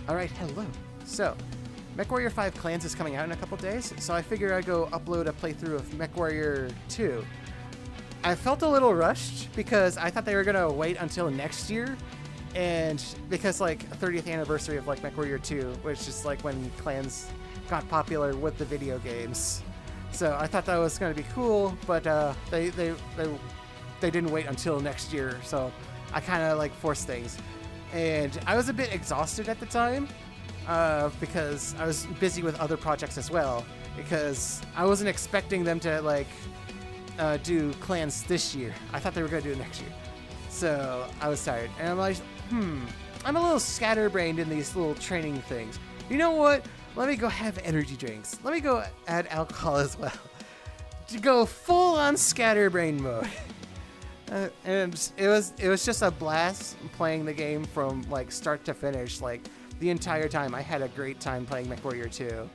Alright, hello. So, MechWarrior 5 Clans is coming out in a couple days, so I figure I'd go upload a playthrough of MechWarrior 2. I felt a little rushed because I thought they were gonna wait until next year, and because like 30th anniversary of like MechWarrior 2, which is like when clans got popular with the video games. So I thought that was gonna be cool, but they didn't wait until next year, so I kind of like forced things. And I was a bit exhausted at the time because I was busy with other projects as well, because I wasn't expecting them to like do clans this year. I thought they were going to do it next year. So I was tired. And I'm like, I'm a little scatterbrained in these little training things. You know what? Let me go have energy drinks. Let me go add alcohol as well. To go full on scatterbrain mode. And it was just a blast playing the game from like start to finish. Like the entire time, I had a great time playing MechWarrior 2.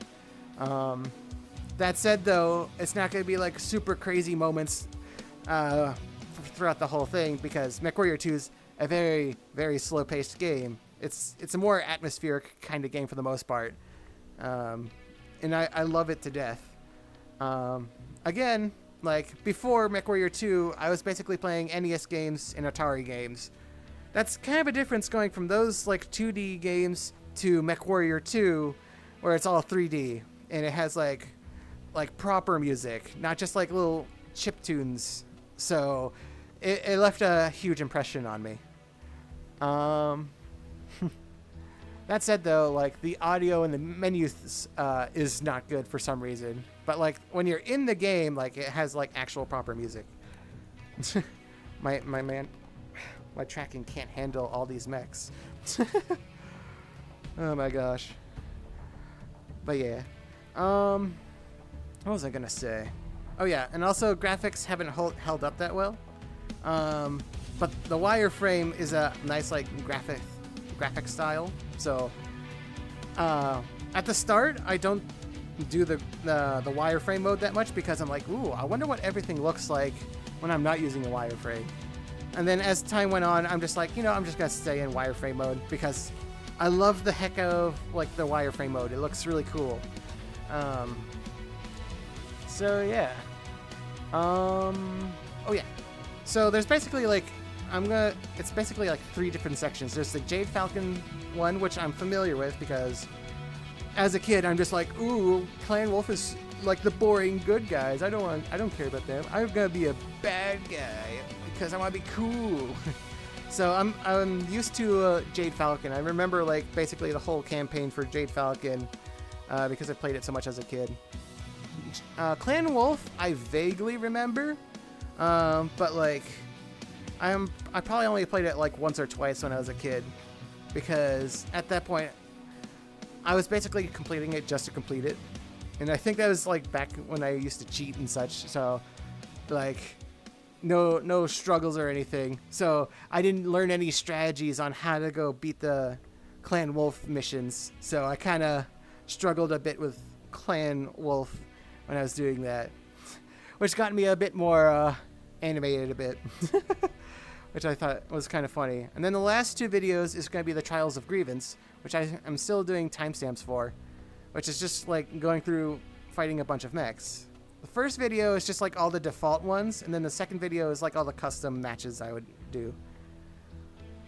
That said, though, it's not going to be like super crazy moments throughout the whole thing, because MechWarrior 2 is a very, very slow-paced game. It's a more atmospheric kind of game for the most part, and I love it to death. Again, like before MechWarrior 2, I was basically playing NES games and Atari games. That's kind of a difference going from those like 2D games to MechWarrior 2, where it's all 3D and it has like proper music, not just like little chip tunes. So it left a huge impression on me. That said, though, like the audio in the menus is not good for some reason. But like when you're in the game, like it has like actual proper music. my tracking can't handle all these mechs. Oh my gosh. But yeah. What was I gonna say? Oh yeah, and also graphics haven't held up that well. But the wireframe is a nice like graphic style. So at the start, I don't do the wireframe mode that much, because I'm like, ooh, I wonder what everything looks like when I'm not using a wireframe. And then as time went on, I'm just like, you know, I'm just gonna stay in wireframe mode because I love the heck of like the wireframe mode. It looks really cool. So yeah. Oh yeah. So there's basically like, it's basically like 3 different sections. There's the Jade Falcon one, which I'm familiar with because as a kid, I'm just like, ooh, Clan Wolf is like the boring good guys. I don't care about them. I'm gonna be a bad guy because I want to be cool. So I'm used to Jade Falcon. I remember like basically the whole campaign for Jade Falcon because I played it so much as a kid. Clan Wolf, I vaguely remember, but like I probably only played it like once or twice when I was a kid, because at that point I was basically completing it just to complete it, and I think that was like back when I used to cheat and such. So like no struggles or anything. So I didn't learn any strategies on how to go beat the Clan Wolf missions. So I kind of struggled a bit with Clan Wolf when I was doing that, which got me a bit more animated a bit, which I thought was kind of funny. And then the last 2 videos is going to be the Trials of Grievance, which I'm still doing timestamps for, which is just like going through fighting a bunch of mechs. The first video is just like all the default ones, and then the second video is like all the custom matches I would do.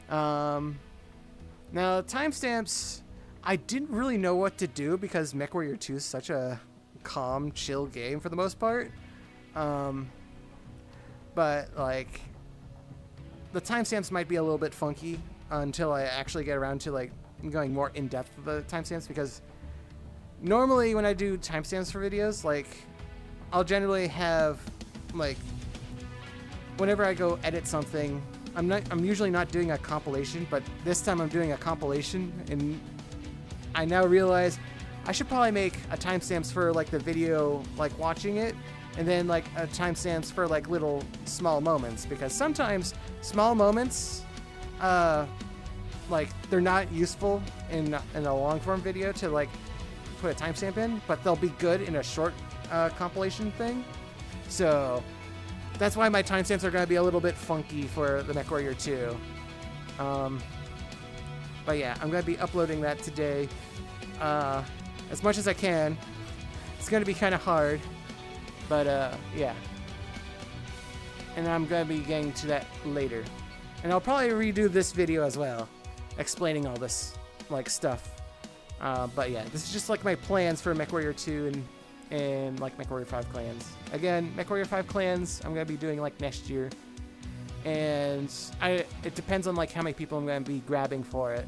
Now timestamps, I didn't really know what to do because MechWarrior 2 is such a calm, chill game for the most part. But like the timestamps might be a little bit funky until I actually get around to like going more in depth with the timestamps, because normally when I do timestamps for videos, like I'll generally have like whenever I go edit something, I'm usually not doing a compilation, but this time I'm doing a compilation, and I now realize I should probably make a timestamps for like the video, like watching it, and then like a timestamps for like little small moments, because sometimes small moments, like they're not useful in a long form video to like put a timestamp in, but they'll be good in a short compilation thing. So that's why my timestamps are going to be a little bit funky for the MechWarrior 2. But yeah, I'm going to be uploading that today as much as I can. It's going to be kind of hard, but yeah. And I'm going to be getting to that later. And I'll probably redo this video as well, explaining all this like stuff. But yeah, this is just like my plans for MechWarrior 2 and like MechWarrior 5 clans. Again, MechWarrior 5 clans I'm going to be doing like next year. And it depends on like how many people I'm going to be grabbing for it.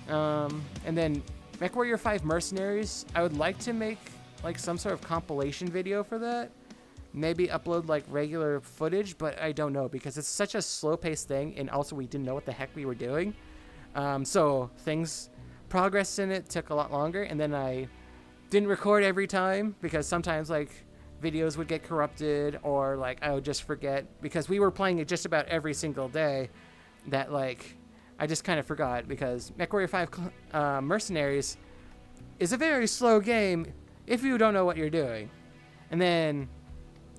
And then MechWarrior 5 Mercenaries, I would like to make like some sort of compilation video for that. Maybe upload like regular footage, but I don't know because it's such a slow-paced thing, and also we didn't know what the heck we were doing. So progress in it took a lot longer, and then I didn't record every time because sometimes like videos would get corrupted, or like I would just forget because we were playing it just about every single day. That like I just kind of forgot because MechWarrior 5 Mercenaries is a very slow game if you don't know what you're doing, and then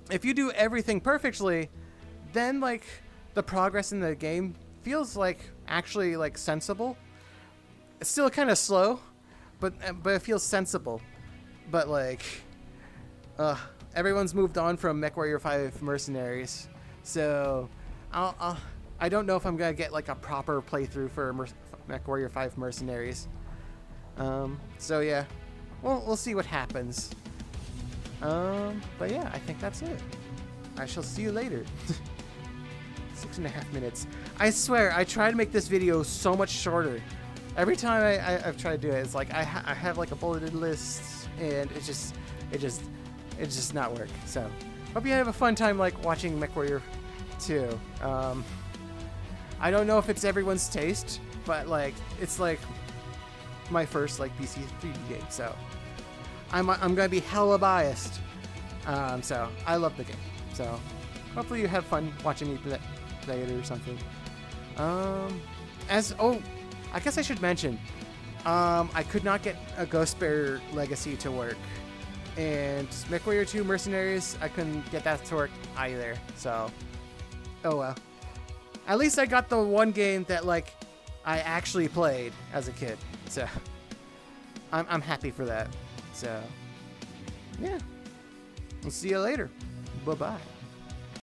if you do everything perfectly, then like the progress in the game feels like actually like sensible. It's still kind of slow, but it feels sensible. But like, everyone's moved on from MechWarrior 5 Mercenaries, so I don't know if I'm gonna get like a proper playthrough for MechWarrior 5 Mercenaries. So yeah, we'll see what happens. But yeah, I think that's it. I shall see you later. 6.5 minutes. I swear, I try to make this video so much shorter. Every time I've tried to do it, it's like I have like a bulleted list, and it just not work. So, hope you have a fun time like watching MechWarrior 2. I don't know if it's everyone's taste, but like it's like my first like PC 3D game, so I'm gonna be hella biased. So I love the game. So hopefully you have fun watching me play it or something. I guess I should mention, I could not get a Ghost Bear Legacy to work, and MechWarrior 2 Mercenaries, I couldn't get that to work either. So, oh well. At least I got the one game that like I actually played as a kid. So I'm happy for that. So, yeah. We'll see you later. Bye-bye.